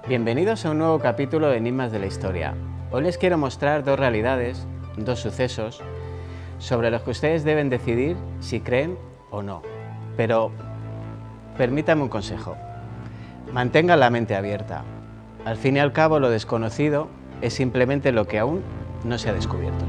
Bienvenidos a un nuevo capítulo de Enigmas de la Historia. Hoy les quiero mostrar dos realidades, dos sucesos, sobre los que ustedes deben decidir si creen o no. Pero permítanme un consejo. Mantengan la mente abierta. Al fin y al cabo, lo desconocido es simplemente lo que aún no se ha descubierto.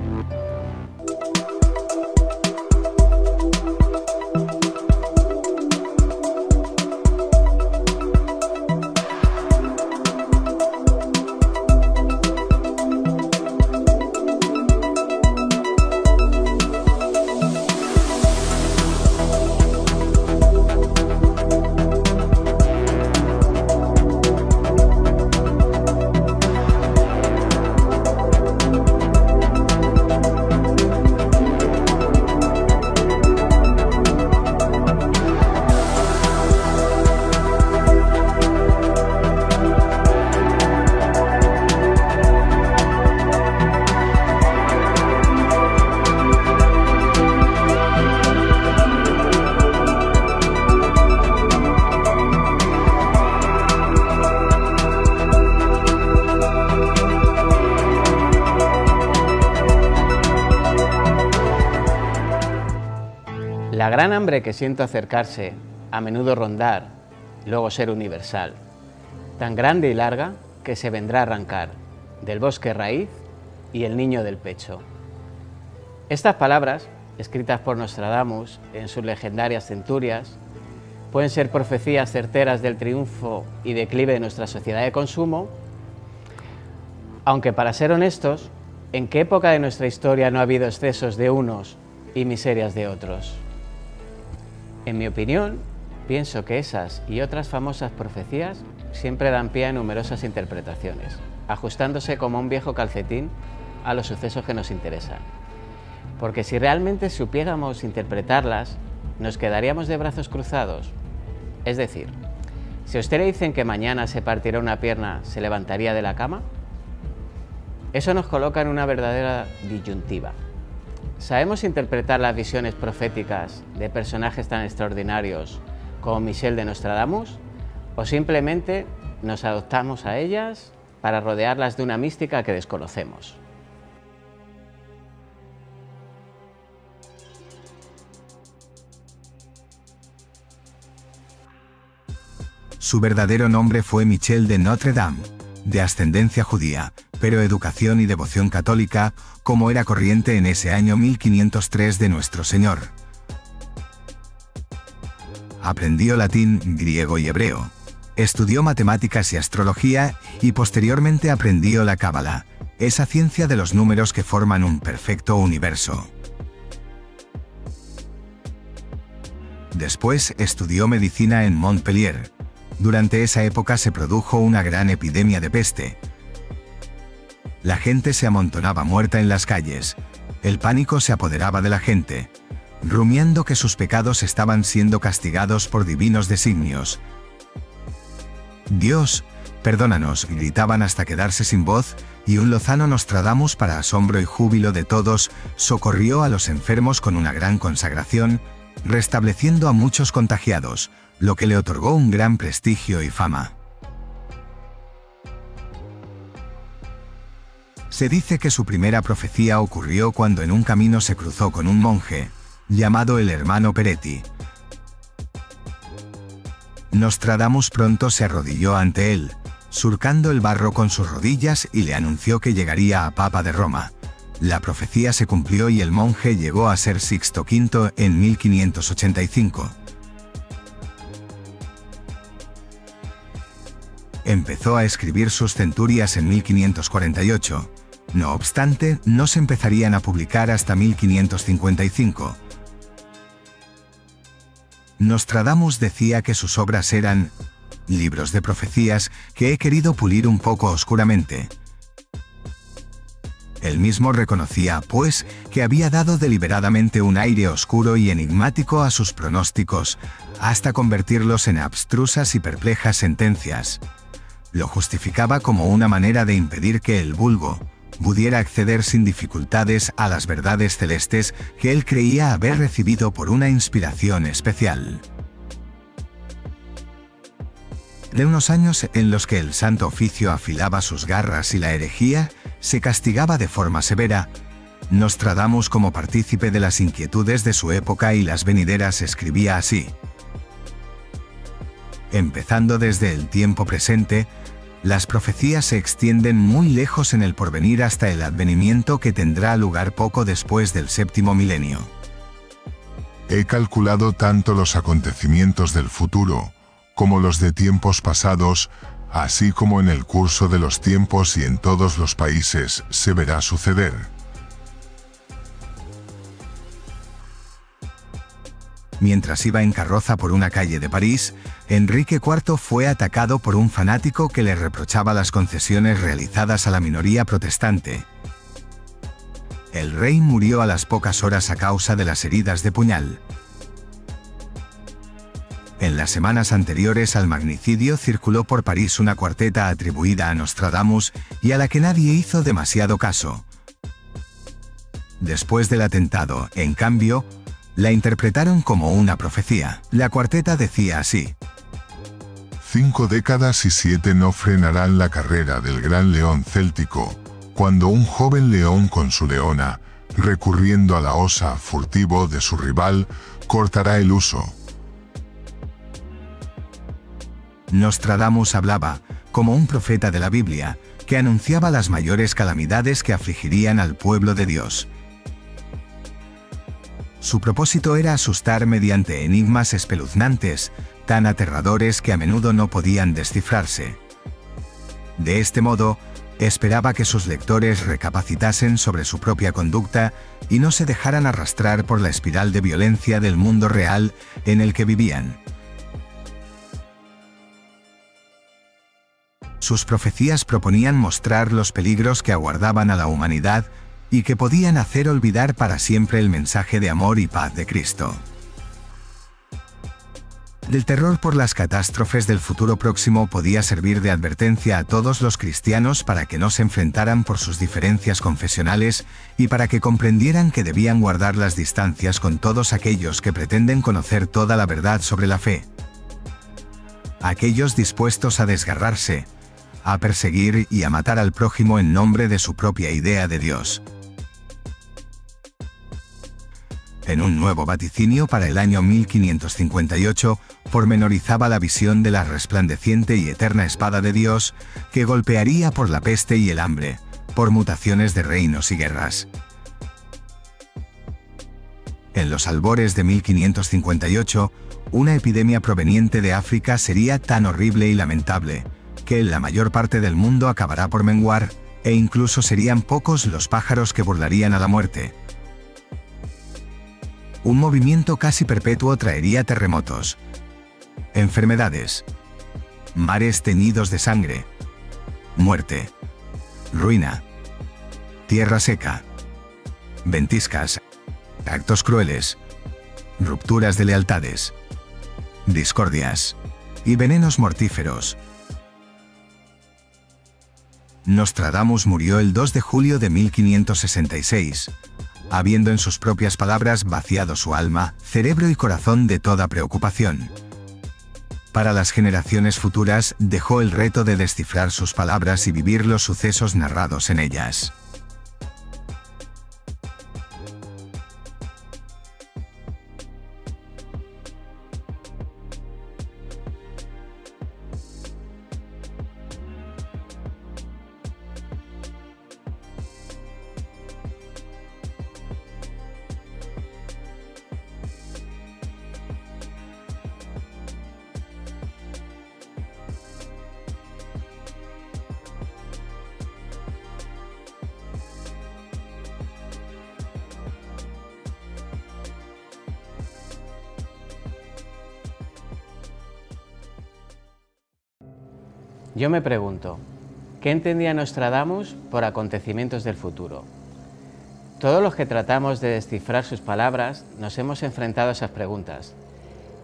La gran hambre que siento acercarse, a menudo rondar, luego ser universal, tan grande y larga que se vendrá a arrancar del bosque raíz y el niño del pecho. Estas palabras, escritas por Nostradamus en sus legendarias centurias, pueden ser profecías certeras del triunfo y declive de nuestra sociedad de consumo, aunque para ser honestos, ¿en qué época de nuestra historia no ha habido excesos de unos y miserias de otros? En mi opinión, pienso que esas y otras famosas profecías siempre dan pie a numerosas interpretaciones, ajustándose como un viejo calcetín a los sucesos que nos interesan. Porque si realmente supiéramos interpretarlas, nos quedaríamos de brazos cruzados. Es decir, si a usted le dicen que mañana se partirá una pierna, ¿se levantaría de la cama? Eso nos coloca en una verdadera disyuntiva. ¿Sabemos interpretar las visiones proféticas de personajes tan extraordinarios como Michel de Nostradamus? ¿O simplemente nos adoptamos a ellas para rodearlas de una mística que desconocemos? Su verdadero nombre fue Michel de Notre Dame, de ascendencia judía, pero educación y devoción católica, como era corriente en ese año 1503 de nuestro Señor. Aprendió latín, griego y hebreo. Estudió matemáticas y astrología y posteriormente aprendió la cábala, esa ciencia de los números que forman un perfecto universo. Después estudió medicina en Montpellier. Durante esa época se produjo una gran epidemia de peste. La gente se amontonaba muerta en las calles. El pánico se apoderaba de la gente, rumiando que sus pecados estaban siendo castigados por divinos designios. «Dios, perdónanos», gritaban hasta quedarse sin voz, y un lozano Nostradamus, para asombro y júbilo de todos, socorrió a los enfermos con una gran consagración, restableciendo a muchos contagiados, lo que le otorgó un gran prestigio y fama. Se dice que su primera profecía ocurrió cuando en un camino se cruzó con un monje, llamado el hermano Peretti. Nostradamus pronto se arrodilló ante él, surcando el barro con sus rodillas, y le anunció que llegaría a Papa de Roma. La profecía se cumplió y el monje llegó a ser Sixto V en 1585. Empezó a escribir sus centurias en 1548. No obstante, no se empezarían a publicar hasta 1555. Nostradamus decía que sus obras eran libros de profecías que he querido pulir un poco oscuramente. Él mismo reconocía, pues, que había dado deliberadamente un aire oscuro y enigmático a sus pronósticos, hasta convertirlos en abstrusas y perplejas sentencias. Lo justificaba como una manera de impedir que el vulgo pudiera acceder sin dificultades a las verdades celestes que él creía haber recibido por una inspiración especial. de unos años en los que el Santo Oficio afilaba sus garras y la herejía se castigaba de forma severa, Nostradamus, como partícipe de las inquietudes de su época y las venideras, escribía así: empezando desde el tiempo presente, las profecías se extienden muy lejos en el porvenir hasta el advenimiento que tendrá lugar poco después del séptimo milenio. He calculado tanto los acontecimientos del futuro, como los de tiempos pasados, así como en el curso de los tiempos y en todos los países se verá suceder. Mientras iba en carroza por una calle de París, Enrique IV fue atacado por un fanático que le reprochaba las concesiones realizadas a la minoría protestante. El rey murió a las pocas horas a causa de las heridas de puñal. En las semanas anteriores al magnicidio circuló por París una cuarteta atribuida a Nostradamus y a la que nadie hizo demasiado caso. Después del atentado, en cambio, la interpretaron como una profecía. La cuarteta decía así: 5 décadas y 7 no frenarán la carrera del gran león céltico, cuando un joven león con su leona, recurriendo a la osa furtivo de su rival, cortará el uso. Nostradamus hablaba, como un profeta de la Biblia, que anunciaba las mayores calamidades que afligirían al pueblo de Dios. Su propósito era asustar mediante enigmas espeluznantes, tan aterradores que a menudo no podían descifrarse. De este modo, esperaba que sus lectores recapacitasen sobre su propia conducta y no se dejaran arrastrar por la espiral de violencia del mundo real en el que vivían. Sus profecías proponían mostrar los peligros que aguardaban a la humanidad y que podían hacer olvidar para siempre el mensaje de amor y paz de Cristo. El terror por las catástrofes del futuro próximo podía servir de advertencia a todos los cristianos para que no se enfrentaran por sus diferencias confesionales y para que comprendieran que debían guardar las distancias con todos aquellos que pretenden conocer toda la verdad sobre la fe. Aquellos dispuestos a desgarrarse, a perseguir y a matar al prójimo en nombre de su propia idea de Dios. En un nuevo vaticinio para el año 1558, pormenorizaba la visión de la resplandeciente y eterna espada de Dios, que golpearía por la peste y el hambre, por mutaciones de reinos y guerras. En los albores de 1558, una epidemia proveniente de África sería tan horrible y lamentable, que en la mayor parte del mundo acabará por menguar, e incluso serían pocos los pájaros que burlarían a la muerte. Un movimiento casi perpetuo traería terremotos, enfermedades, mares teñidos de sangre, muerte, ruina, tierra seca, ventiscas, actos crueles, rupturas de lealtades, discordias y venenos mortíferos. Nostradamus murió el 2 de julio de 1566, habiendo en sus propias palabras vaciado su alma, cerebro y corazón de toda preocupación. Para las generaciones futuras dejó el reto de descifrar sus palabras y vivir los sucesos narrados en ellas. Yo me pregunto, ¿qué entendía Nostradamus por acontecimientos del futuro? Todos los que tratamos de descifrar sus palabras nos hemos enfrentado a esas preguntas,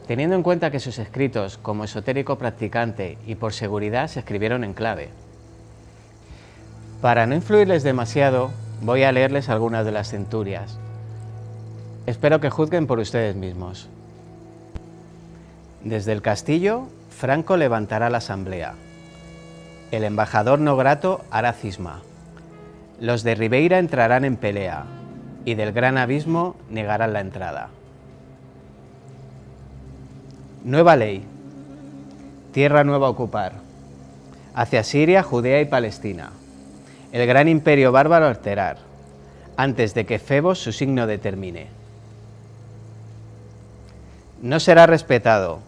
teniendo en cuenta que sus escritos, como esotérico practicante y por seguridad, se escribieron en clave. Para no influirles demasiado, voy a leerles algunas de las centurias. Espero que juzguen por ustedes mismos. Desde el castillo, Franco levantará la asamblea. El embajador no grato hará cisma. Los de Ribeira entrarán en pelea y del gran abismo negarán la entrada. Nueva ley. Tierra nueva a ocupar. Hacia Siria, Judea y Palestina. El gran imperio bárbaro alterar, antes de que Febos su signo determine. No será respetado.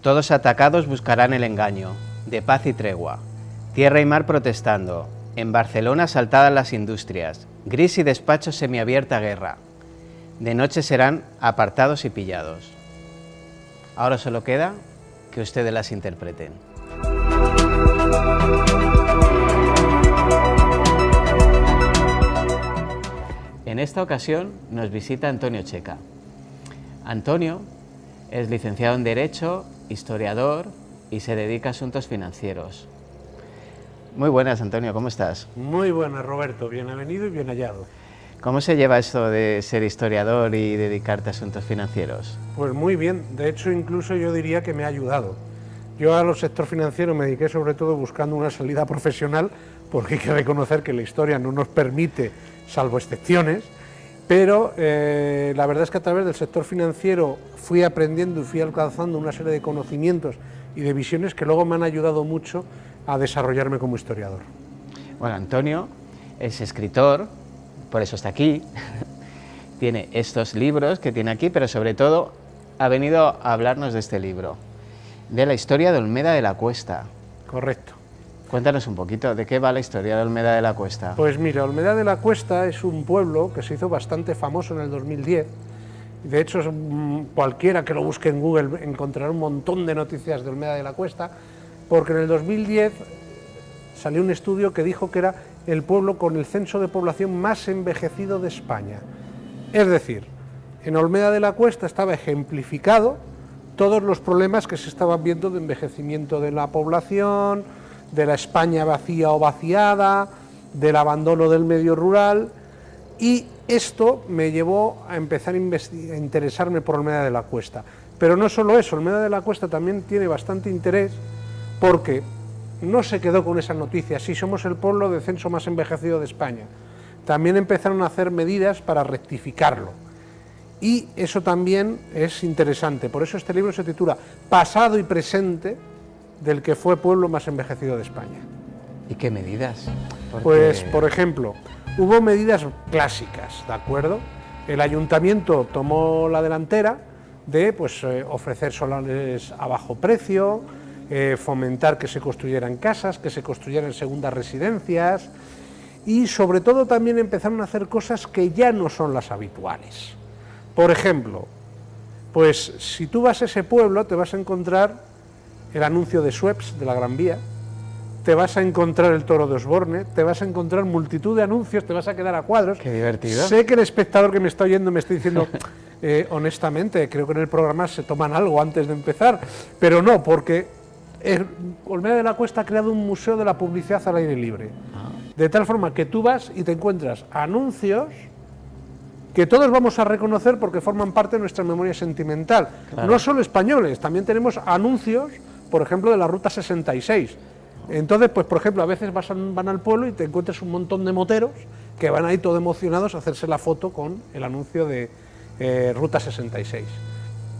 Todos atacados buscarán el engaño, de paz y tregua. Tierra y mar protestando. En Barcelona asaltadas las industrias. Gris y despacho semiabierta guerra. De noche serán apartados y pillados. Ahora solo queda que ustedes las interpreten. En esta ocasión nos visita Antonio Checa. Antonio es licenciado en Derecho, historiador y se dedica a asuntos financieros. Muy buenas, Antonio, ¿cómo estás? Muy buenas, Roberto, bienvenido y bien hallado. ¿Cómo se lleva esto de ser historiador y dedicarte a asuntos financieros? Pues muy bien, de hecho incluso yo diría que me ha ayudado. Yo a los sector financiero me dediqué sobre todo buscando una salida profesional, porque hay que reconocer que la historia no nos permite, salvo excepciones, pero la verdad es que a través del sector financiero fui aprendiendo y fui alcanzando una serie de conocimientos y de visiones que luego me han ayudado mucho a desarrollarme como historiador. Bueno, Antonio es escritor, por eso está aquí, tiene estos libros que tiene aquí, pero sobre todo ha venido a hablarnos de este libro, de la historia de Olmeda de la Cuesta. Correcto. Cuéntanos un poquito, ¿de qué va la historia de Olmeda de la Cuesta? Pues mira, Olmeda de la Cuesta es un pueblo que se hizo bastante famoso en el 2010. De hecho, cualquiera que lo busque en Google encontrará un montón de noticias de Olmeda de la Cuesta, porque en el 2010 salió un estudio que dijo que era el pueblo con el censo de población más envejecido de España. Es decir, en Olmeda de la Cuesta estaba ejemplificado todos los problemas que se estaban viendo de envejecimiento de la población, de la España vacía o vaciada, del abandono del medio rural, y esto me llevó a empezar a interesarme por Olmeda de la Cuesta. Pero no solo eso, Olmeda de la Cuesta también tiene bastante interés porque no se quedó con esa noticia, sí somos el pueblo de censo más envejecido de España. También empezaron a hacer medidas para rectificarlo. Y eso también es interesante, por eso este libro se titula Pasado y presente del que fue pueblo más envejecido de España. ¿Y qué medidas? Porque... Pues, por ejemplo, hubo medidas clásicas, ¿de acuerdo? El ayuntamiento tomó la delantera de ofrecer solares a bajo precio, fomentar que se construyeran casas, que se construyeran segundas residencias y sobre todo también empezaron a hacer cosas que ya no son las habituales. Por ejemplo, pues si tú vas a ese pueblo te vas a encontrar el anuncio de Schweppes, de la Gran Vía, te vas a encontrar el toro de Osborne, te vas a encontrar multitud de anuncios, te vas a quedar a cuadros. Qué divertido. Sé que el espectador que me está oyendo me está diciendo, honestamente, creo que en el programa se toman algo antes de empezar, pero no, porque Olmeda de la Cuesta ha creado un museo de la publicidad al aire libre, de tal forma que tú vas y te encuentras anuncios que todos vamos a reconocer porque forman parte de nuestra memoria sentimental. Claro. No solo españoles, también tenemos anuncios, por ejemplo, de la Ruta 66. Entonces, pues por ejemplo, a veces van al pueblo y te encuentras un montón de moteros que van ahí todos emocionados a hacerse la foto con el anuncio de Ruta 66.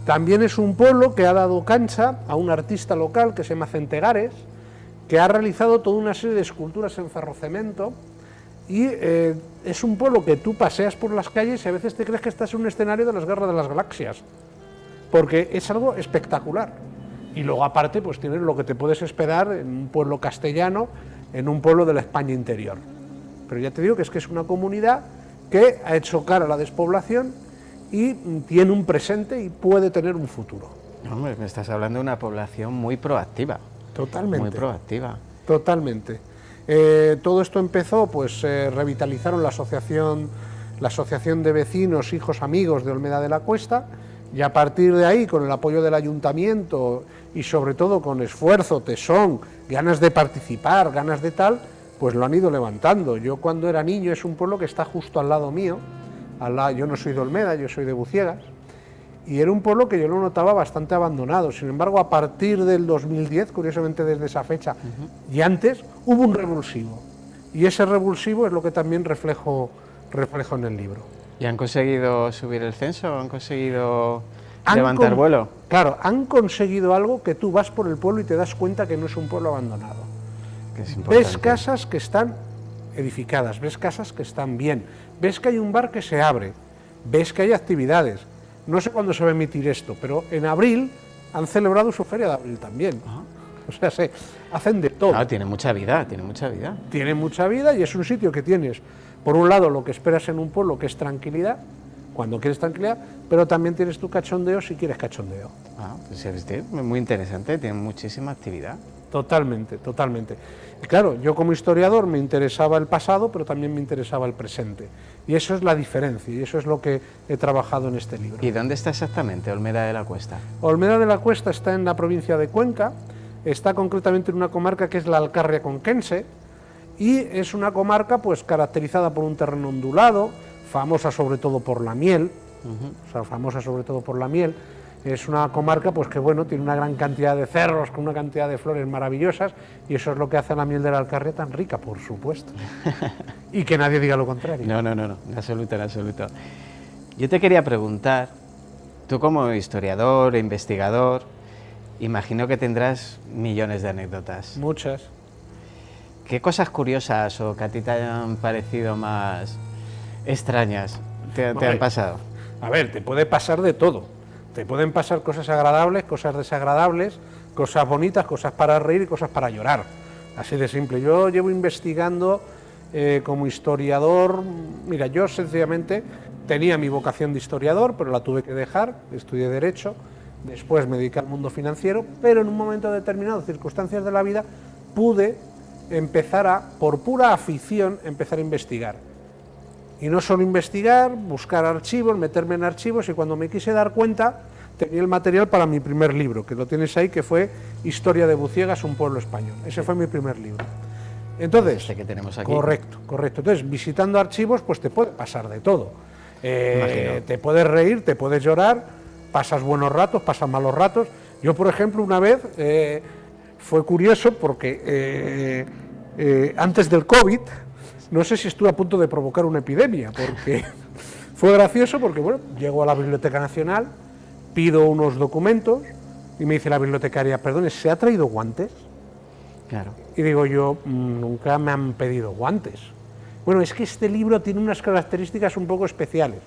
También es un pueblo que ha dado cancha a un artista local que se llama Centegares, que ha realizado toda una serie de esculturas en ferrocemento. Y es un pueblo que tú paseas por las calles y a veces te crees que estás en un escenario de las Guerras de las Galaxias, porque es algo espectacular. Y luego aparte pues tienes lo que te puedes esperar en un pueblo castellano, en un pueblo de la España interior. Pero ya te digo que es una comunidad que ha hecho cara a la despoblación y tiene un presente y puede tener un futuro. Hombre, me estás hablando de una población muy proactiva. Totalmente. Muy proactiva. Totalmente. Todo esto empezó, pues revitalizaron la asociación de vecinos, hijos, amigos de Olmeda de la Cuesta, y a partir de ahí, con el apoyo del ayuntamiento y sobre todo con esfuerzo, tesón, ganas de participar, ganas de tal, pues lo han ido levantando. Yo cuando era niño, es un pueblo que está justo al lado mío, yo no soy de Olmeda, yo soy de Buciegas, y era un pueblo que yo lo notaba bastante abandonado. Sin embargo, a partir del 2010, curiosamente desde esa fecha y antes, hubo un revulsivo. Y ese revulsivo es lo que también reflejo en el libro. ¿Y han conseguido subir el censo? ¿Han conseguido levantar vuelo? Claro, han conseguido algo que tú vas por el pueblo y te das cuenta que no es un pueblo abandonado. Que es importante. Ves casas que están edificadas, ves casas que están bien, ves que hay un bar que se abre, ves que hay actividades. No sé cuándo se va a emitir esto, pero en abril han celebrado su feria de abril también. Ajá. O sea, se hacen de todo. Claro, tiene mucha vida, tiene mucha vida. Tiene mucha vida y es un sitio que tienes, por un lado, lo que esperas en un pueblo, que es tranquilidad, cuando quieres tranquilidad, pero también tienes tu cachondeo si quieres cachondeo. Pues es muy interesante, tiene muchísima actividad. Totalmente, totalmente. Y claro, yo como historiador me interesaba el pasado, pero también me interesaba el presente. Y eso es la diferencia, y eso es lo que he trabajado en este libro. ¿Y dónde está exactamente Olmeda de la Cuesta? Olmeda de la Cuesta está en la provincia de Cuenca, está concretamente en una comarca que es la Alcarria conquense, y es una comarca pues caracterizada por un terreno ondulado, famosa sobre todo por la miel, o sea, famosa sobre todo por la miel. Es una comarca pues que bueno, tiene una gran cantidad de cerros, con una cantidad de flores maravillosas, y eso es lo que hace a la miel de la Alcarria tan rica, por supuesto. Y que nadie diga lo contrario. No, en absoluto, en absoluto. Yo te quería preguntar, tú como historiador e investigador, imagino que tendrás millones de anécdotas. Muchas. ¿Qué cosas curiosas o que a ti te hayan parecido más extrañas te han pasado? A ver, te puede pasar de todo. Te pueden pasar cosas agradables, cosas desagradables, cosas bonitas, cosas para reír y cosas para llorar. Así de simple. Yo llevo investigando como historiador. Mira, yo sencillamente tenía mi vocación de historiador, pero la tuve que dejar, estudié Derecho, después me dediqué al mundo financiero, pero en un momento determinado, circunstancias de la vida, pude empezar por pura afición, empezar a investigar. Y no solo investigar, buscar archivos, meterme en archivos, y cuando me quise dar cuenta, tenía el material para mi primer libro, que lo tienes ahí, que fue Historia de Buciegas, un pueblo español. Ese fue mi primer libro. Entonces, este que tenemos aquí. Correcto. Entonces, visitando archivos, pues te puede pasar de todo. Te puedes reír, te puedes llorar, pasas buenos ratos, pasas malos ratos. Yo, por ejemplo, una vez, fue curioso porque antes del COVID, no sé si estuve a punto de provocar una epidemia, porque fue gracioso porque, bueno, llego a la Biblioteca Nacional, pido unos documentos y me dice la bibliotecaria, perdone, ¿se ha traído guantes? Claro. Y digo yo, nunca me han pedido guantes. Bueno, es que este libro tiene unas características un poco especiales.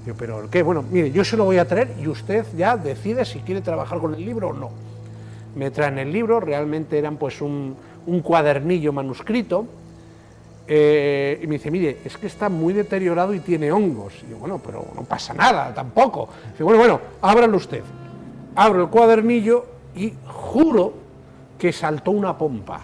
Yo, ¿pero qué? Bueno, mire, yo se lo voy a traer y usted ya decide si quiere trabajar con el libro o no. Me traen el libro, realmente eran pues un cuadernillo manuscrito, y me dice, mire, es que está muy deteriorado y tiene hongos. Y yo, bueno, pero no pasa nada, tampoco. Dice, bueno, ábralo usted. Abro el cuadernillo y juro que saltó una pompa.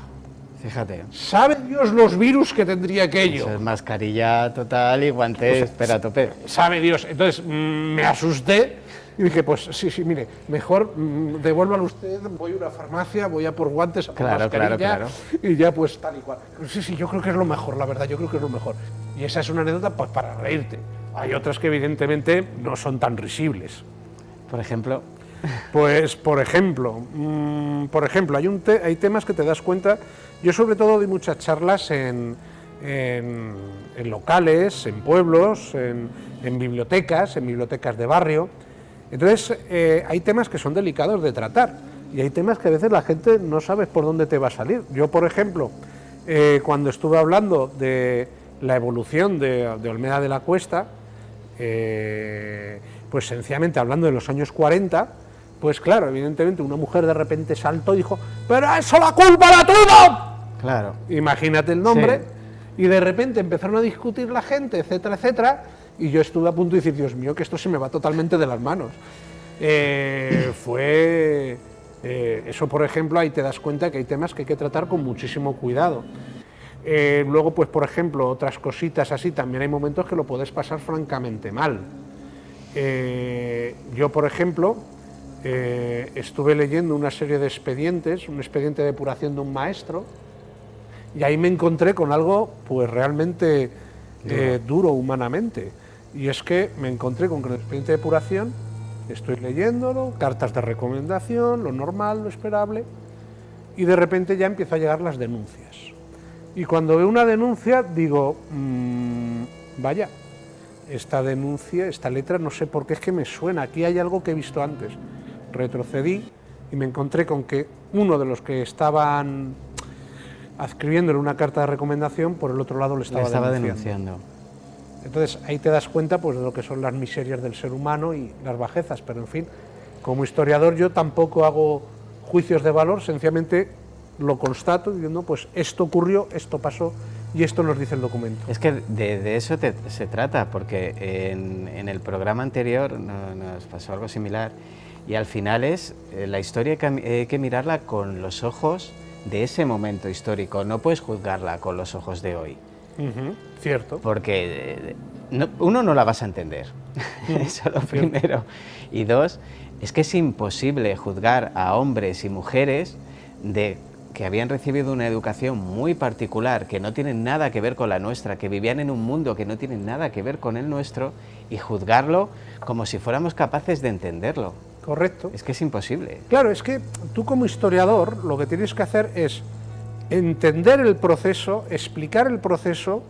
Fíjate. ¿Sabe Dios los virus que tendría aquello? Eso es mascarilla total y guantes, espera a tope. Sabe Dios. Entonces me asusté y dije, pues sí, mire, mejor devuélvalo usted, voy a una farmacia, voy a por guantes, a por mascarilla, claro. Y ya pues tal y cual. Sí, yo creo que es lo mejor, la verdad, yo creo que es lo mejor. Y esa es una anécdota pues para reírte. Hay otras que evidentemente no son tan risibles. Por ejemplo. Pues, por ejemplo, hay temas que te das cuenta. Yo sobre todo doy muchas charlas en locales, en pueblos, en bibliotecas de barrio. Entonces, hay temas que son delicados de tratar y hay temas que a veces la gente no sabe por dónde te va a salir. Yo, por ejemplo, cuando estuve hablando de la evolución de Olmeda de la Cuesta, pues sencillamente hablando de los años 40, pues claro, evidentemente una mujer de repente saltó y dijo, ¡pero eso la culpa la tuvo! Claro. Imagínate el nombre, sí. Y de repente empezaron a discutir la gente, etcétera, etcétera, y yo estuve a punto de decir, Dios mío, que esto se me va totalmente de las manos. Eso, por ejemplo, ahí te das cuenta que hay temas que hay que tratar con muchísimo cuidado. Luego, pues, por ejemplo, otras cositas así, también hay momentos que lo puedes pasar francamente mal. Yo, por ejemplo, estuve leyendo una serie de expedientes, un expediente de depuración de un maestro, y ahí me encontré con algo pues realmente duro humanamente. Y es que me encontré con que en el expediente de depuración Estoy leyéndolo, cartas de recomendación, lo normal, lo esperable, y de repente ya empiezan a llegar las denuncias. Y cuando veo una denuncia digo, vaya, esta denuncia, esta letra, no sé por qué es que me suena, aquí hay algo que he visto antes. Retrocedí y me encontré con que uno de los que estaban adscribiéndole una carta de recomendación, por el otro lado le estaba denunciando. Entonces ahí te das cuenta pues de lo que son las miserias del ser humano y las bajezas, pero en fin, como historiador yo tampoco hago juicios de valor, sencillamente lo constato diciendo pues esto ocurrió, esto pasó y esto nos dice el documento. Es que de eso se trata, porque en el programa anterior nos pasó algo similar y al final es la historia hay que mirarla con los ojos de ese momento histórico, no puedes juzgarla con los ojos de hoy. Cierto. Porque uno, no la vas a entender, eso es lo primero. Y dos, es que es imposible juzgar a hombres y mujeres que habían recibido una educación muy particular, que no tienen nada que ver con la nuestra, que vivían en un mundo que no tiene nada que ver con el nuestro, y juzgarlo como si fuéramos capaces de entenderlo. Correcto. Es que es imposible. Claro, es que tú como historiador lo que tienes que hacer es entender el proceso, explicar el proceso,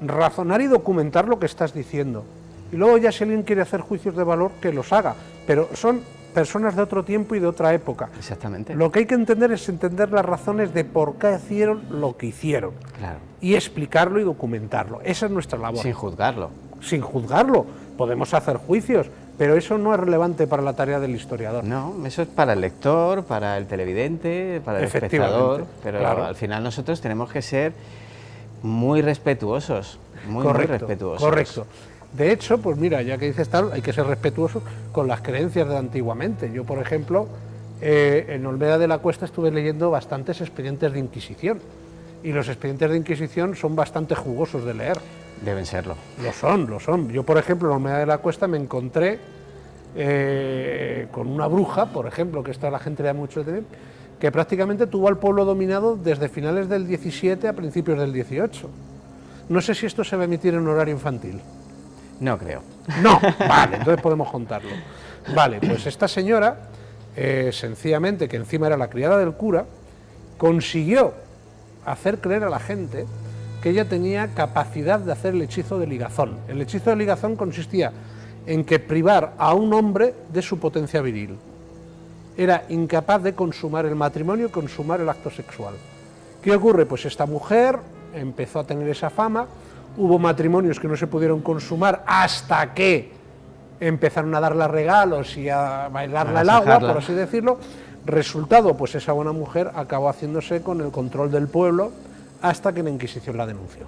razonar y documentar lo que estás diciendo. Y luego ya si alguien quiere hacer juicios de valor, que los haga. Pero son personas de otro tiempo y de otra época. Exactamente. Lo que hay que entender es entender las razones de por qué hicieron lo que hicieron. Claro. Y explicarlo y documentarlo. Esa es nuestra labor. Sin juzgarlo. Sin juzgarlo. Podemos hacer juicios, pero eso no es relevante para la tarea del historiador. No, eso es para el lector, para el televidente, para el espectador, pero claro, al final nosotros tenemos que ser muy respetuosos, muy respetuosos. Correcto. De hecho, pues mira, ya que dices tal, hay que ser respetuosos con las creencias de antiguamente. Yo, por ejemplo, en Olmeda de la Cuesta estuve leyendo bastantes expedientes de Inquisición, y los expedientes de Inquisición son bastante jugosos de leer. Deben serlo. Lo son. Yo, por ejemplo, en Olmeda de la Cuesta me encontré con una bruja, por ejemplo, que esta la gente le da mucho de tener, que prácticamente tuvo al pueblo dominado desde finales del 17 a principios del 18. No sé si esto se va a emitir en horario infantil. No creo. No, vale, entonces podemos contarlo. Vale, pues esta señora, sencillamente, que encima era la criada del cura, consiguió hacer creer a la gente que ella tenía capacidad de hacer el hechizo de ligazón. El hechizo de ligazón consistía en que privar a un hombre de su potencia viril. Era incapaz de consumar el matrimonio, consumar el acto sexual. ¿Qué ocurre? Pues esta mujer empezó a tener esa fama, hubo matrimonios que no se pudieron consumar hasta que empezaron a darle regalos y a bailarle el agua, por así decirlo. Resultado, pues esa buena mujer acabó haciéndose con el control del pueblo hasta que la Inquisición la denunció.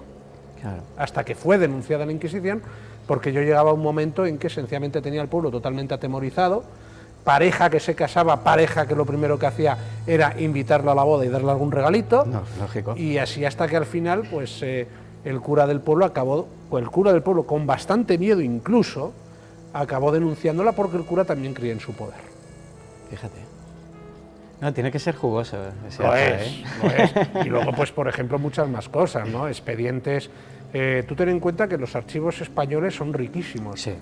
Claro. Hasta que fue denunciada la Inquisición, porque yo llegaba a un momento en que sencillamente tenía al pueblo totalmente atemorizado, pareja que se casaba, pareja que lo primero que hacía era invitarla a la boda y darle algún regalito. No, lógico. Y así hasta que al final, pues el cura del pueblo con bastante miedo incluso, acabó denunciándola porque el cura también creía en su poder. Fíjate. No, tiene que ser jugoso. Lo es. Y luego, pues, por ejemplo, muchas más cosas, ¿no? Expedientes. Tú ten en cuenta que los archivos españoles son riquísimos. Sí.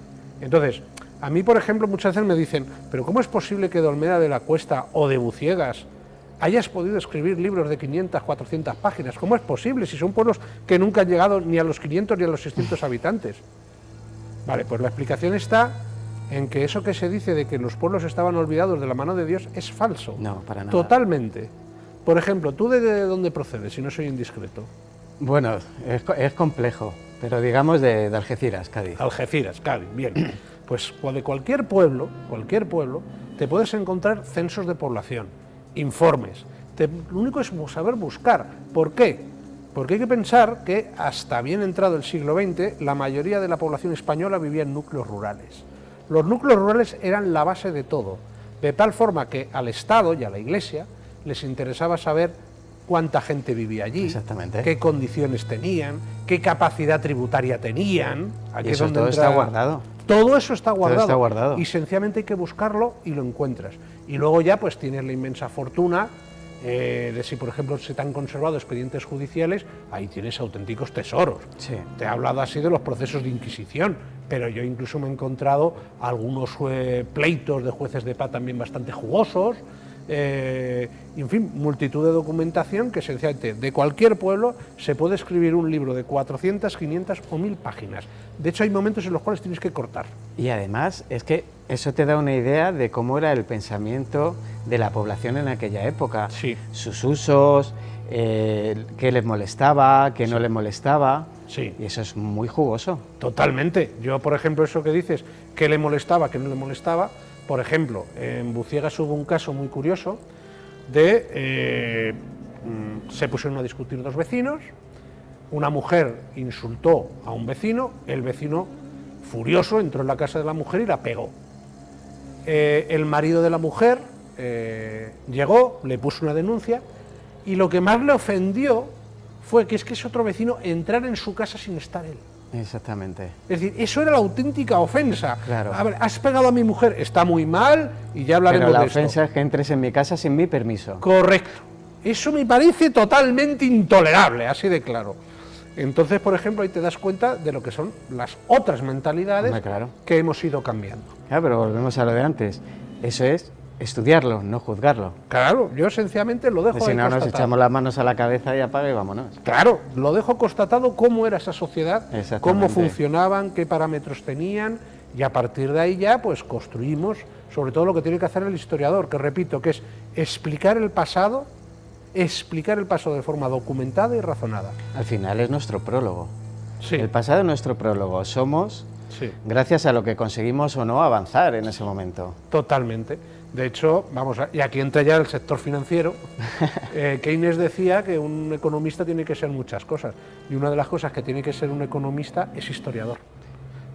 Entonces, a mí, por ejemplo, muchas veces me dicen, pero ¿cómo es posible que de Olmeda de la Cuesta o de Buciegas hayas podido escribir libros de 500, 400 páginas? ¿Cómo es posible si son pueblos que nunca han llegado ni a los 500 ni a los 600 habitantes? Vale, pues la explicación está en que eso que se dice de que los pueblos estaban olvidados de la mano de Dios es falso. No, para nada. Totalmente. Por ejemplo, ¿tú de dónde procedes, si no soy indiscreto? Bueno, es complejo, pero digamos de Algeciras, Cádiz. Algeciras, Cádiz, bien. Pues de cualquier pueblo, te puedes encontrar censos de población, informes. Lo único es saber buscar. ¿Por qué? Porque hay que pensar que hasta bien entrado el siglo XX, la mayoría de la población española vivía en núcleos rurales. Los núcleos rurales eran la base de todo, de tal forma que al Estado y a la Iglesia les interesaba saber cuánta gente vivía allí, exactamente, qué condiciones tenían, qué capacidad tributaria tenían. Aquí y eso todo está guardado. Todo eso está guardado. Todo está guardado. Y sencillamente hay que buscarlo y lo encuentras. Y luego ya pues tienes la inmensa fortuna de si, por ejemplo, se te han conservado expedientes judiciales, ahí tienes auténticos tesoros. Sí. Te he hablado así de los procesos de Inquisición, pero yo incluso me he encontrado algunos pleitos de jueces de paz también bastante jugosos, y en fin, multitud de documentación que sencillamente de cualquier pueblo se puede escribir un libro de 400, 500 o 1000 páginas. De hecho, hay momentos en los cuales tienes que cortar. Y además es que eso te da una idea de cómo era el pensamiento de la población en aquella época. Sí. Sus usos, qué les molestaba, qué no les molestaba. Sí. Y eso es muy jugoso. Totalmente. Yo, por ejemplo, eso que dices, que le molestaba, que no le molestaba, por ejemplo, en Buciegas hubo un caso muy curioso de... se pusieron a discutir dos vecinos, una mujer insultó a un vecino, el vecino, furioso, entró en la casa de la mujer y la pegó. El marido de la mujer llegó, le puso una denuncia, y lo que más le ofendió fue que ese otro vecino entrara en su casa sin estar él. Exactamente. Es decir, eso era la auténtica ofensa. Claro. A ver, has pegado a mi mujer, está muy mal y ya hablaremos Pero la de esto. ofensa es que entres en mi casa sin mi permiso. Correcto. Eso me parece totalmente intolerable, así de claro. Entonces, por ejemplo, ahí te das cuenta de lo que son las otras mentalidades. Hombre, claro. Que hemos ido cambiando. Claro, pero volvemos a lo de antes. Eso es estudiarlo, no juzgarlo. Claro, yo sencillamente lo dejo Si ahí no, nos constatado. echamos las manos a la cabeza y apaga y vámonos. Claro, lo dejo constatado cómo era esa sociedad, Exactamente. cómo funcionaban, qué parámetros tenían, y a partir de ahí ya pues construimos sobre todo lo que tiene que hacer el historiador, que repito, que es explicar el pasado de forma documentada y razonada. Al final es nuestro prólogo. Sí, El pasado es nuestro prólogo. Somos sí, gracias a lo que conseguimos o no avanzar en ese momento. totalmente. De hecho, y aquí entra ya el sector financiero. Keynes decía que un economista tiene que ser muchas cosas, y una de las cosas que tiene que ser un economista es historiador.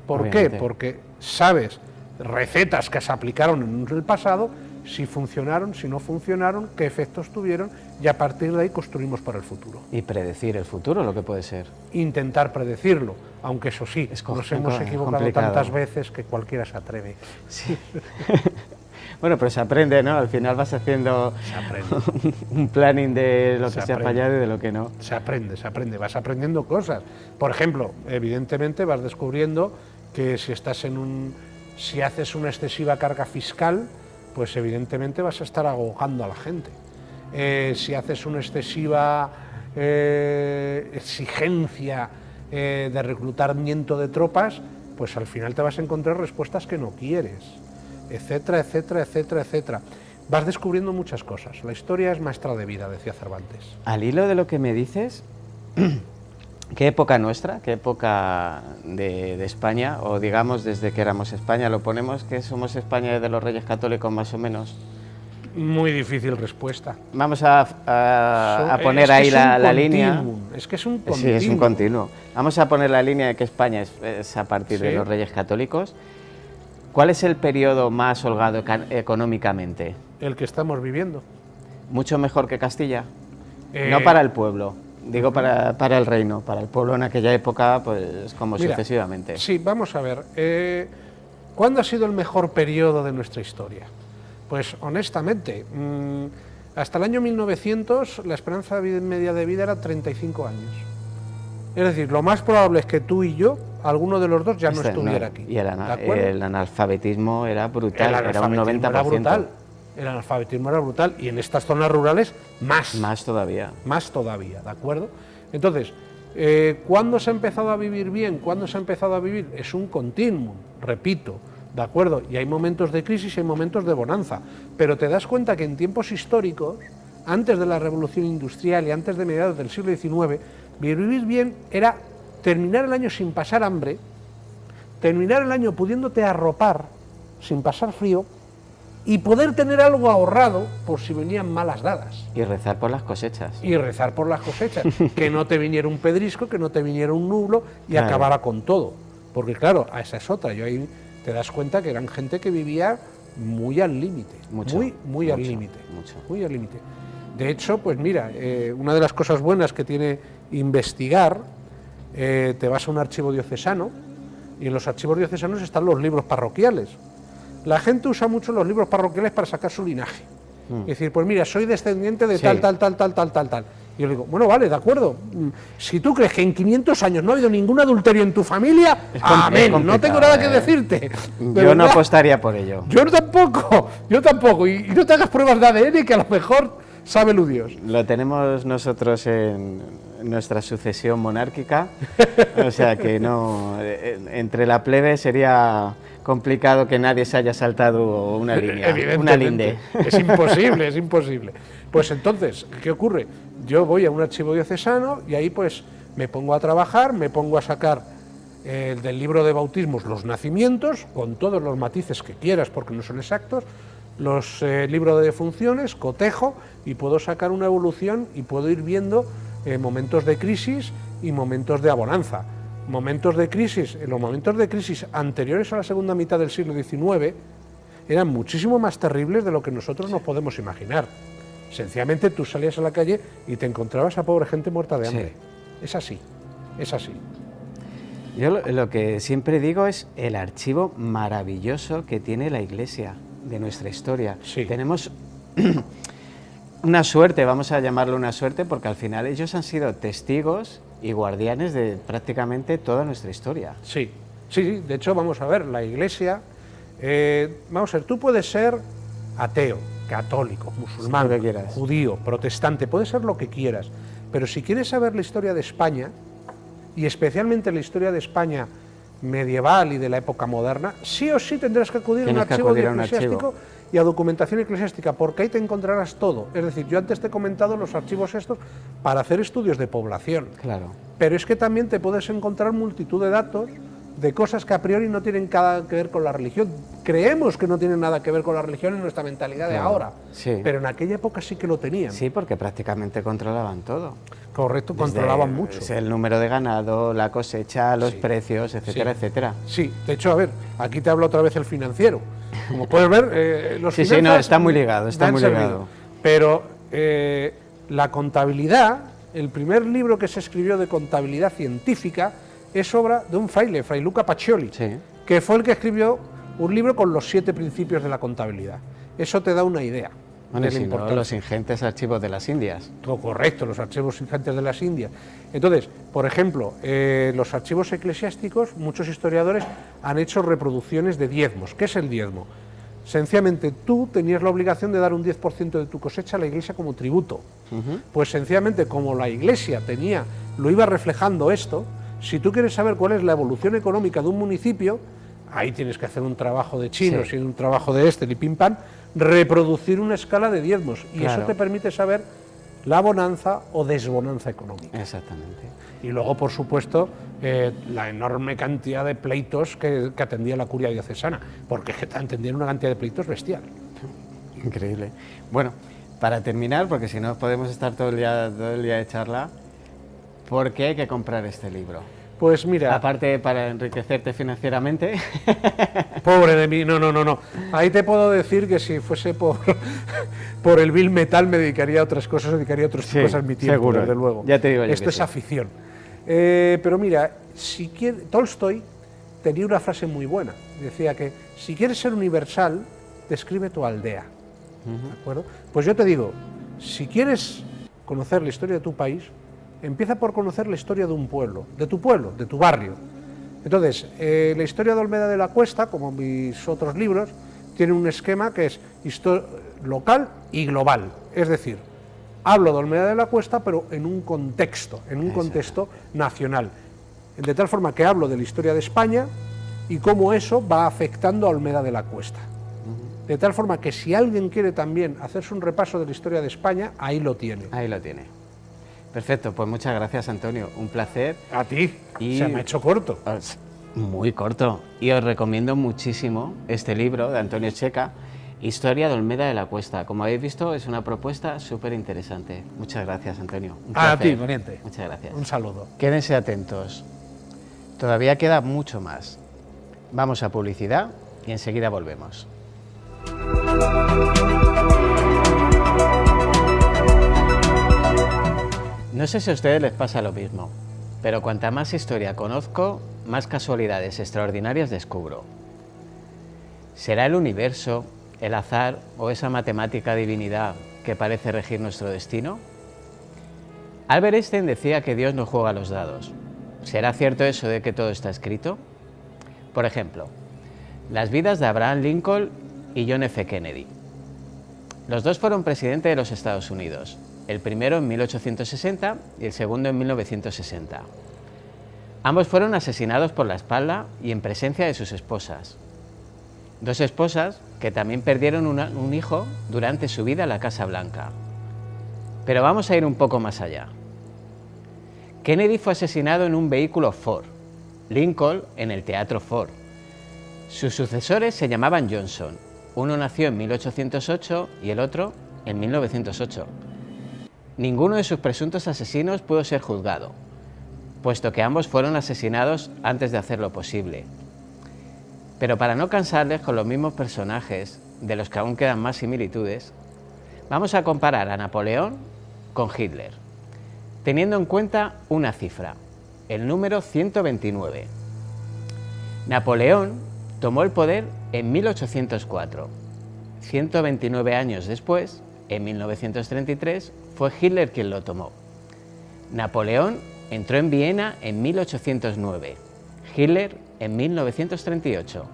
¿Por qué? Obviamente. Porque sabes recetas que se aplicaron en el pasado, si funcionaron, si no funcionaron, qué efectos tuvieron, y a partir de ahí construimos para el futuro. Y predecir el futuro, lo que puede ser. Intentar predecirlo, aunque eso sí, Es nos hemos equivocado complicado. tantas veces que cualquiera se atreve. Sí. Bueno, pero se aprende, ¿no? Al final vas haciendo Se aprende. un planning de lo que Se se ha aprende. fallado y de lo que no. Se aprende, vas aprendiendo cosas. Por ejemplo, evidentemente vas descubriendo que si haces una excesiva carga fiscal, pues evidentemente vas a estar ahogando a la gente. Si haces una excesiva exigencia de reclutamiento de tropas, pues al final te vas a encontrar respuestas que no quieres, etcétera, etcétera, etcétera, etcétera. Vas descubriendo muchas cosas. La historia es maestra de vida, decía Cervantes. Al hilo de lo que me dices, ¿qué época nuestra, qué época de España, o digamos desde que éramos España, lo ponemos que somos España desde los Reyes Católicos más o menos? Muy difícil respuesta. Vamos a poner Es que ahí es la un línea. continuum, es que es un continuum. Sí, es un continuo. Vamos a poner la línea de que España es a partir de Sí. los Reyes Católicos. ¿Cuál es el periodo más holgado económicamente? El que estamos viviendo. ¿Mucho mejor que Castilla? Eh, No para el pueblo, digo para el reino, para el pueblo en aquella época, pues como Mira, sucesivamente. Sí, vamos a ver. ¿Cuándo ha sido el mejor periodo de nuestra historia? Pues honestamente, hasta el año 1900 la esperanza media de vida era 35 años. Es decir, lo más probable es que tú y yo, alguno de los dos, ya no estuviera aquí. Y ¿de acuerdo? el analfabetismo era brutal, El era un 90%. era brutal. El analfabetismo era brutal, y en estas zonas rurales más. Más todavía. Más todavía, ¿de acuerdo? Entonces, ¿cuándo se ha empezado a vivir bien? ¿Cuándo se ha empezado a vivir? Es un continuum, repito, ¿de acuerdo? Y hay momentos de crisis y hay momentos de bonanza, pero te das cuenta que en tiempos históricos, antes de la Revolución Industrial y antes de mediados del siglo XIX, vivir bien era terminar el año sin pasar hambre, terminar el año pudiéndote arropar sin pasar frío, y poder tener algo ahorrado por si venían malas dadas. Y rezar por las cosechas. Y rezar por las cosechas, que no te viniera un pedrisco, que no te viniera un nublo y Claro. acabara con todo. Porque claro, a esa es otra, yo ahí te das cuenta que eran gente que vivía muy al límite, Mucho, muy al mucho, límite, mucho. muy al límite. De hecho, pues mira, una de las cosas buenas que tiene investigar, te vas a un archivo diocesano, y en los archivos diocesanos están los libros parroquiales. La gente usa mucho los libros parroquiales para sacar su linaje. Y decir, pues mira, soy descendiente de tal. Y yo le digo, bueno, vale, de acuerdo. Si tú crees que en 500 años no ha habido ningún adulterio en tu familia, amén, no tengo nada que decirte. Yo no apostaría por ello. Yo tampoco. Y no te hagas pruebas de ADN que a lo mejor sábelo Dios. Lo tenemos nosotros en nuestra sucesión monárquica, o sea que no, entre la plebe sería complicado que nadie se haya saltado una línea, una linde. Es imposible. Pues entonces, ¿qué ocurre? Yo voy a un archivo diocesano y ahí pues me pongo a trabajar, me pongo a sacar del libro de bautismos los nacimientos, con todos los matices que quieras porque no son exactos, los libros de defunciones, cotejo y puedo sacar una evolución y puedo ir viendo momentos de crisis y momentos de abonanza. Momentos de crisis, en los momentos de crisis anteriores a la segunda mitad del siglo XIX eran muchísimo más terribles de lo que nosotros nos podemos imaginar. Sencillamente tú salías a la calle y te encontrabas a pobre gente muerta de hambre. Sí. Es así. Yo lo que siempre digo es el archivo maravilloso que tiene la Iglesia de nuestra historia. Sí. Tenemos una suerte, vamos a llamarlo una suerte, porque al final ellos han sido testigos y guardianes de prácticamente toda nuestra historia. Sí. De hecho, vamos a ver, la Iglesia, vamos a ver, tú puedes ser ateo, católico, musulmán, judío, protestante, puedes ser lo que quieras, pero si quieres saber la historia de España, y especialmente la historia de España medieval y de la época moderna, sí o sí tendrás que acudir a un archivo eclesiástico y a documentación eclesiástica, porque ahí te encontrarás todo. Es decir, yo antes te he comentado los archivos estos para hacer estudios de población. Claro. Pero es que también te puedes encontrar multitud de datos de cosas que a priori no tienen nada que ver con la religión. Creemos que no tienen nada que ver con la religión en nuestra mentalidad de ahora, pero en aquella época sí que lo tenían. Sí, porque prácticamente controlaban todo. Correcto, controlaban mucho. El número de ganado, la cosecha, los precios, etcétera, etcétera. Sí, de hecho, a ver, aquí te habla otra vez el financiero. Como puedes ver, los finanzas... no, está muy ligado, Pero la contabilidad, el primer libro que se escribió de contabilidad científica es obra de un fraile, Fray Luca Pacioli, que fue el que escribió un libro con los 7 principios de la contabilidad. Eso te da una idea. Bueno, y si no, los ingentes archivos de las Indias. Todo correcto, los archivos ingentes de las Indias. Entonces, por ejemplo, los archivos eclesiásticos, muchos historiadores han hecho reproducciones de diezmos. ¿Qué es el diezmo? Sencillamente tú tenías la obligación de dar un 10% de tu cosecha a la Iglesia como tributo. Pues sencillamente como la Iglesia lo iba reflejando esto, si tú quieres saber cuál es la evolución económica de un municipio, ahí tienes que hacer un trabajo de chinos y un trabajo de y pim pam, reproducir una escala de diezmos. Y eso te permite saber la bonanza o desbonanza económica. Exactamente. Y luego, por supuesto, la enorme cantidad de pleitos que atendía la curia diocesana, porque atendían una cantidad de pleitos bestial. Increíble. Bueno, para terminar, porque si no podemos estar todo el día de charla, ¿por qué hay que comprar este libro? Pues mira... Aparte para enriquecerte financieramente. Pobre de mí, no. Ahí te puedo decir que si fuese por el Bill Metal me dedicaría a otras cosas, dedicaría a otras cosas mi tiempo, seguro, desde luego. Ya te digo yo. Esto es afición. Pero mira, Tolstoy tenía una frase muy buena. Decía que si quieres ser universal, describe tu aldea. ¿De acuerdo? Pues yo te digo, si quieres conocer la historia de tu país, empieza por conocer la historia de un pueblo, de tu barrio. Entonces, la historia de Olmeda de la Cuesta, como mis otros libros, tiene un esquema que es local y global. Es decir, hablo de Olmeda de la Cuesta, pero en un contexto nacional. De tal forma que hablo de la historia de España y cómo eso va afectando a Olmeda de la Cuesta. De tal forma que si alguien quiere también hacerse un repaso de la historia de España, ahí lo tiene. Ahí lo tiene. Perfecto, pues muchas gracias, Antonio. Un placer. A ti. Se me ha hecho corto. Muy corto. Y os recomiendo muchísimo este libro de Antonio Checa, Historia de Olmeda de la Cuesta. Como habéis visto, es una propuesta súper interesante. Muchas gracias, Antonio. Un placer. A ti, Moriente. Muchas gracias. Un saludo. Quédense atentos. Todavía queda mucho más. Vamos a publicidad y enseguida volvemos. No sé si a ustedes les pasa lo mismo, pero cuanta más historia conozco, más casualidades extraordinarias descubro. ¿Será el universo? el azar o esa matemática divinidad que parece regir nuestro destino? Albert Einstein decía que Dios no juega a los dados. ¿Será cierto eso de que todo está escrito? Por ejemplo, las vidas de Abraham Lincoln y John F. Kennedy. Los dos fueron presidentes de los Estados Unidos, el primero en 1860 y el segundo en 1960. Ambos fueron asesinados por la espalda y en presencia de sus esposas. Dos esposas que también perdieron un hijo durante su vida en la Casa Blanca. Pero vamos a ir un poco más allá. Kennedy fue asesinado en un vehículo Ford, Lincoln en el Teatro Ford. Sus sucesores se llamaban Johnson. Uno nació en 1808 y el otro en 1908. Ninguno de sus presuntos asesinos pudo ser juzgado, puesto que ambos fueron asesinados antes de hacer lo posible. Pero para no cansarles con los mismos personajes, de los que aún quedan más similitudes, vamos a comparar a Napoleón con Hitler, teniendo en cuenta una cifra, el número 129. Napoleón tomó el poder en 1804. 129 años después, en 1933, fue Hitler quien lo tomó. Napoleón entró en Viena en 1809, Hitler en 1938.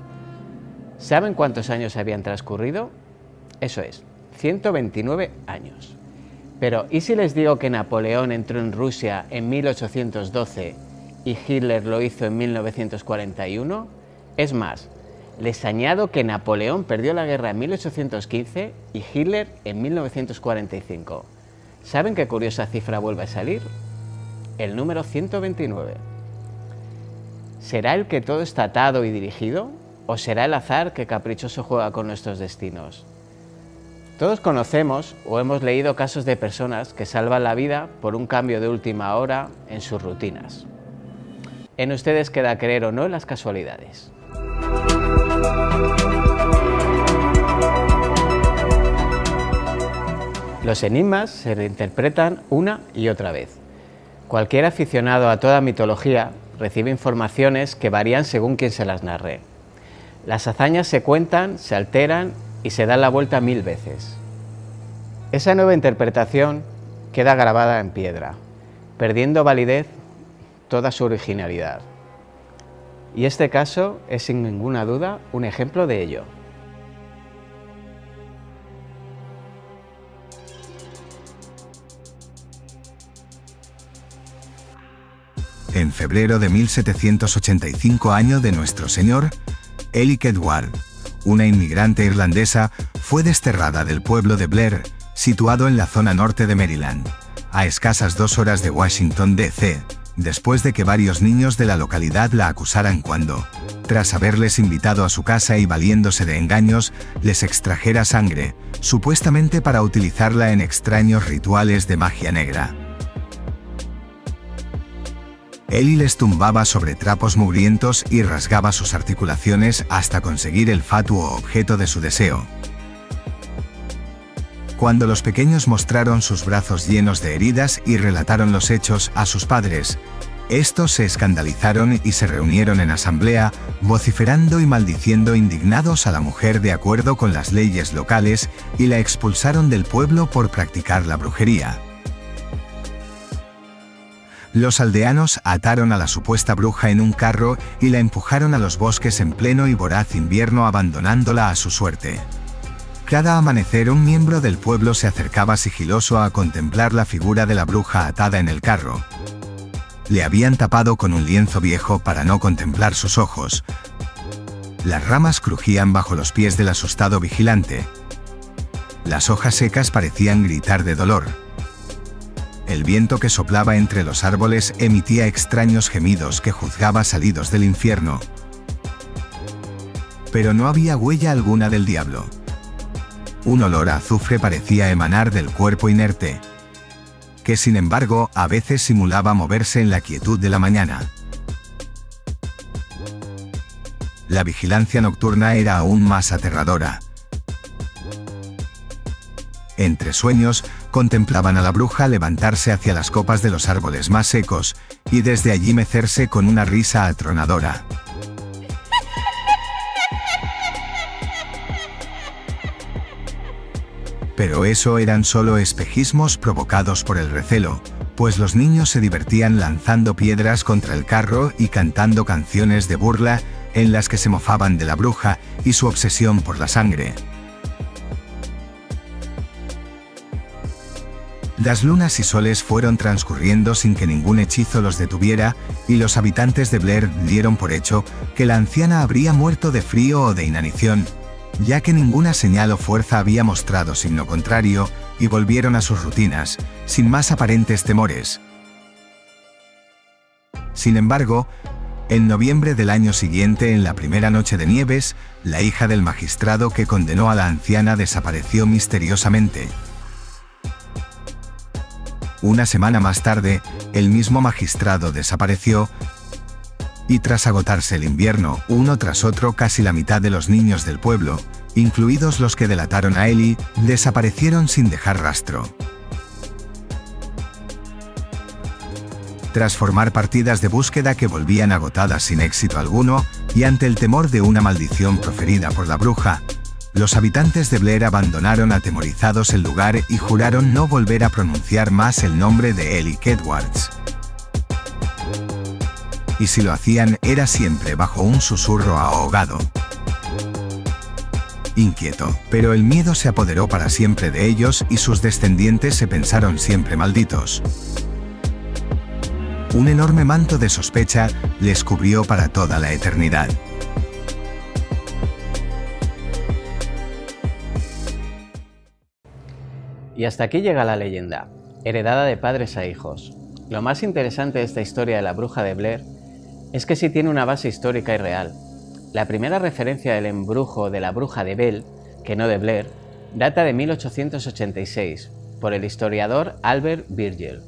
¿Saben cuántos años habían transcurrido? Eso es, 129 años. Pero, ¿y si les digo que Napoleón entró en Rusia en 1812 y Hitler lo hizo en 1941? Es más, les añado que Napoleón perdió la guerra en 1815 y Hitler en 1945. ¿Saben qué curiosa cifra vuelve a salir? El número 129. ¿Será el que todo está atado y dirigido? ¿O será el azar que caprichoso juega con nuestros destinos? Todos conocemos o hemos leído casos de personas que salvan la vida por un cambio de última hora en sus rutinas. En ustedes queda creer o no en las casualidades. Los enigmas se reinterpretan una y otra vez. Cualquier aficionado a toda mitología recibe informaciones que varían según quien se las narre. Las hazañas se cuentan, se alteran y se dan la vuelta 1000 veces. Esa nueva interpretación queda grabada en piedra, perdiendo validez toda su originalidad. Y este caso es sin ninguna duda un ejemplo de ello. En febrero de 1785, año de Nuestro Señor, Elick Edward, una inmigrante irlandesa, fue desterrada del pueblo de Blair, situado en la zona norte de Maryland, a escasas 2 horas de Washington, D.C., después de que varios niños de la localidad la acusaran cuando, tras haberles invitado a su casa y valiéndose de engaños, les extrajera sangre, supuestamente para utilizarla en extraños rituales de magia negra. Ellie les tumbaba sobre trapos mugrientos y rasgaba sus articulaciones hasta conseguir el fatuo objeto de su deseo. Cuando los pequeños mostraron sus brazos llenos de heridas y relataron los hechos a sus padres, estos se escandalizaron y se reunieron en asamblea, vociferando y maldiciendo indignados a la mujer de acuerdo con las leyes locales, y la expulsaron del pueblo por practicar la brujería. Los aldeanos ataron a la supuesta bruja en un carro y la empujaron a los bosques en pleno y voraz invierno, abandonándola a su suerte. Cada amanecer un miembro del pueblo se acercaba sigiloso a contemplar la figura de la bruja atada en el carro. Le habían tapado con un lienzo viejo para no contemplar sus ojos. Las ramas crujían bajo los pies del asustado vigilante. Las hojas secas parecían gritar de dolor. El viento que soplaba entre los árboles emitía extraños gemidos que juzgaba salidos del infierno. Pero no había huella alguna del diablo. Un olor a azufre parecía emanar del cuerpo inerte, que sin embargo a veces simulaba moverse en la quietud de la mañana. La vigilancia nocturna era aún más aterradora. Entre sueños, contemplaban a la bruja levantarse hacia las copas de los árboles más secos, y desde allí mecerse con una risa atronadora. Pero eso eran solo espejismos provocados por el recelo, pues los niños se divertían lanzando piedras contra el carro y cantando canciones de burla en las que se mofaban de la bruja y su obsesión por la sangre. Las lunas y soles fueron transcurriendo sin que ningún hechizo los detuviera, y los habitantes de Blair dieron por hecho que la anciana habría muerto de frío o de inanición, ya que ninguna señal o fuerza había mostrado signo contrario, y volvieron a sus rutinas, sin más aparentes temores. Sin embargo, en noviembre del año siguiente, en la primera noche de nieves, la hija del magistrado que condenó a la anciana desapareció misteriosamente. Una semana más tarde, el mismo magistrado desapareció, y tras agotarse el invierno, uno tras otro, casi la mitad de los niños del pueblo, incluidos los que delataron a Ellie, desaparecieron sin dejar rastro. Tras formar partidas de búsqueda que volvían agotadas sin éxito alguno, y ante el temor de una maldición proferida por la bruja, los habitantes de Blair abandonaron atemorizados el lugar y juraron no volver a pronunciar más el nombre de Ellie Edwards. Y si lo hacían, era siempre bajo un susurro ahogado. Inquieto, pero el miedo se apoderó para siempre de ellos y sus descendientes se pensaron siempre malditos. Un enorme manto de sospecha les cubrió para toda la eternidad. Y hasta aquí llega la leyenda, heredada de padres a hijos. Lo más interesante de esta historia de la bruja de Blair es que sí tiene una base histórica y real. La primera referencia del embrujo de la bruja de Bell, que no de Blair, data de 1886, por el historiador Albert Virgil,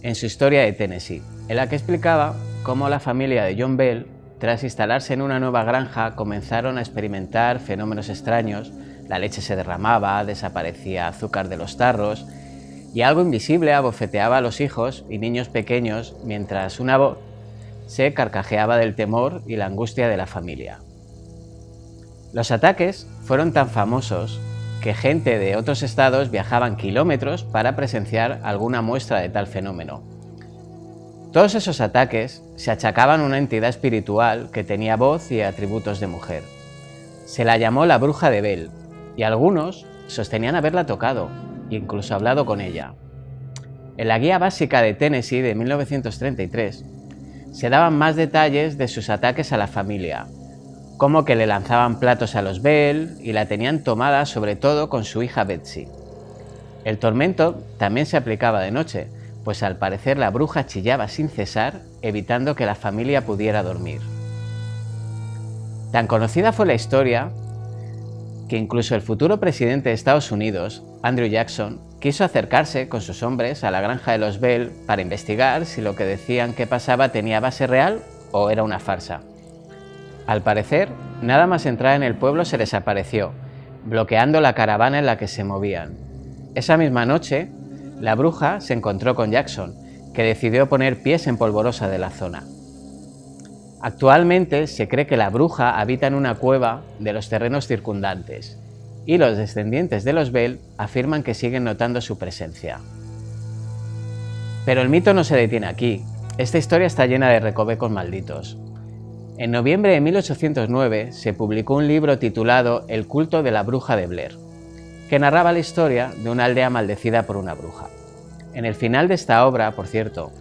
en su Historia de Tennessee, en la que explicaba cómo la familia de John Bell, tras instalarse en una nueva granja, comenzaron a experimentar fenómenos extraños. La leche se derramaba, desaparecía azúcar de los tarros, y algo invisible abofeteaba a los hijos y niños pequeños mientras una voz se carcajeaba del temor y la angustia de la familia. Los ataques fueron tan famosos que gente de otros estados viajaban kilómetros para presenciar alguna muestra de tal fenómeno. Todos esos ataques se achacaban a una entidad espiritual que tenía voz y atributos de mujer. Se la llamó la bruja de Bell, y algunos sostenían haberla tocado e incluso hablado con ella. En la Guía Básica de Tennessee de 1933 se daban más detalles de sus ataques a la familia, como que le lanzaban platos a los Bell y la tenían tomada sobre todo con su hija Betsy. El tormento también se aplicaba de noche, pues al parecer la bruja chillaba sin cesar, evitando que la familia pudiera dormir. Tan conocida fue la historia que incluso el futuro presidente de Estados Unidos, Andrew Jackson, quiso acercarse con sus hombres a la granja de los Bell para investigar si lo que decían que pasaba tenía base real o era una farsa. Al parecer, nada más entrar en el pueblo se desapareció, bloqueando la caravana en la que se movían. Esa misma noche, la bruja se encontró con Jackson, que decidió poner pies en polvorosa de la zona. Actualmente se cree que la bruja habita en una cueva de los terrenos circundantes, y los descendientes de los Bell afirman que siguen notando su presencia. Pero el mito no se detiene aquí. Esta historia está llena de recovecos malditos. En noviembre de 1809 se publicó un libro titulado El culto de la bruja de Blair, que narraba la historia de una aldea maldecida por una bruja. En el final de esta obra, por cierto,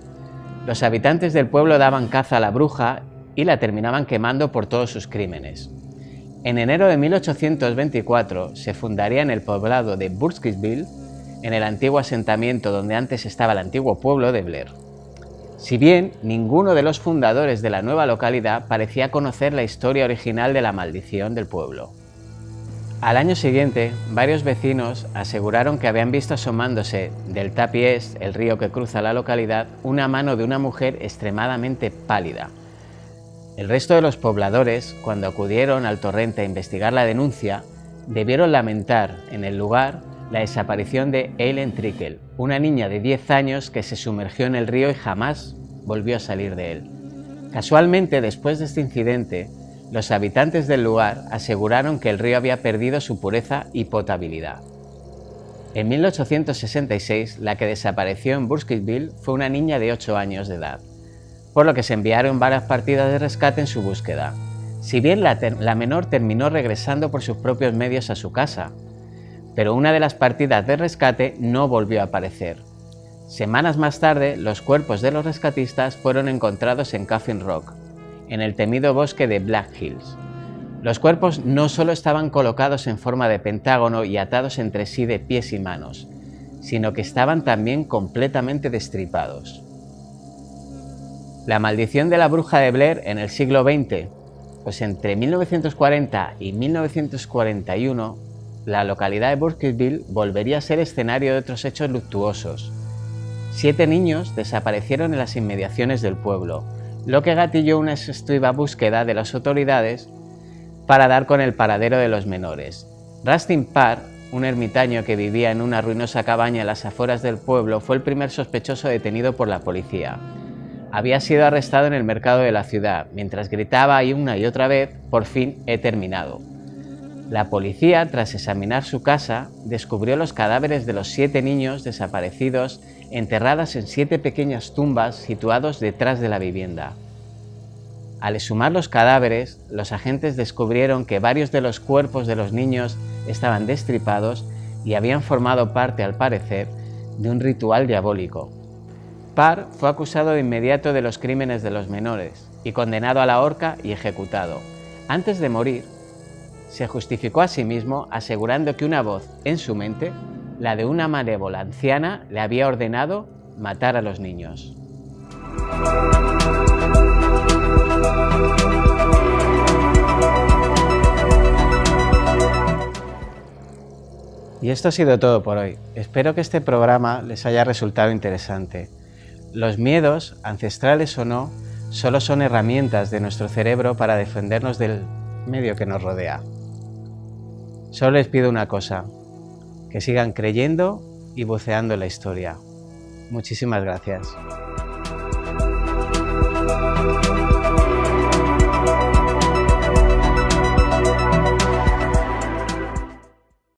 los habitantes del pueblo daban caza a la bruja y la terminaban quemando por todos sus crímenes. En enero de 1824 se fundaría en el poblado de Burkittsville, en el antiguo asentamiento donde antes estaba el antiguo pueblo de Blair. Si bien ninguno de los fundadores de la nueva localidad parecía conocer la historia original de la maldición del pueblo. Al año siguiente, varios vecinos aseguraron que habían visto asomándose del Tapies, el río que cruza la localidad, una mano de una mujer extremadamente pálida. El resto de los pobladores, cuando acudieron al torrente a investigar la denuncia, debieron lamentar en el lugar la desaparición de Eileen Trickle, una niña de 10 años que se sumergió en el río y jamás volvió a salir de él. Casualmente, después de este incidente, los habitantes del lugar aseguraron que el río había perdido su pureza y potabilidad. En 1866, la que desapareció en Burkittsville fue una niña de 8 años de edad, por lo que se enviaron varias partidas de rescate en su búsqueda. Si bien la menor terminó regresando por sus propios medios a su casa, pero una de las partidas de rescate no volvió a aparecer. Semanas más tarde, los cuerpos de los rescatistas fueron encontrados en Coffin Rock, en el temido bosque de Black Hills. Los cuerpos no solo estaban colocados en forma de pentágono y atados entre sí de pies y manos, sino que estaban también completamente destripados. La maldición de la bruja de Blair en el siglo XX. Pues entre 1940 y 1941, la localidad de Burkittsville volvería a ser escenario de otros hechos luctuosos. 7 niños desaparecieron en las inmediaciones del pueblo, lo que gatilló una exhaustiva búsqueda de las autoridades para dar con el paradero de los menores. Rustin Parr, un ermitaño que vivía en una ruinosa cabaña en las afueras del pueblo, fue el primer sospechoso detenido por la policía. Había sido arrestado en el mercado de la ciudad, mientras gritaba una y otra vez: «Por fin he terminado». La policía, tras examinar su casa, descubrió los cadáveres de los 7 niños desaparecidos enterradas en 7 pequeñas tumbas situados detrás de la vivienda. Al exhumar los cadáveres, los agentes descubrieron que varios de los cuerpos de los niños estaban destripados y habían formado parte, al parecer, de un ritual diabólico. Parr fue acusado de inmediato de los crímenes de los menores y condenado a la horca y ejecutado. Antes de morir, se justificó a sí mismo asegurando que una voz en su mente, la de una malévola anciana, le había ordenado matar a los niños. Y esto ha sido todo por hoy. Espero que este programa les haya resultado interesante. Los miedos, ancestrales o no, solo son herramientas de nuestro cerebro para defendernos del medio que nos rodea. Solo les pido una cosa: que sigan creyendo y buceando en la historia. Muchísimas gracias.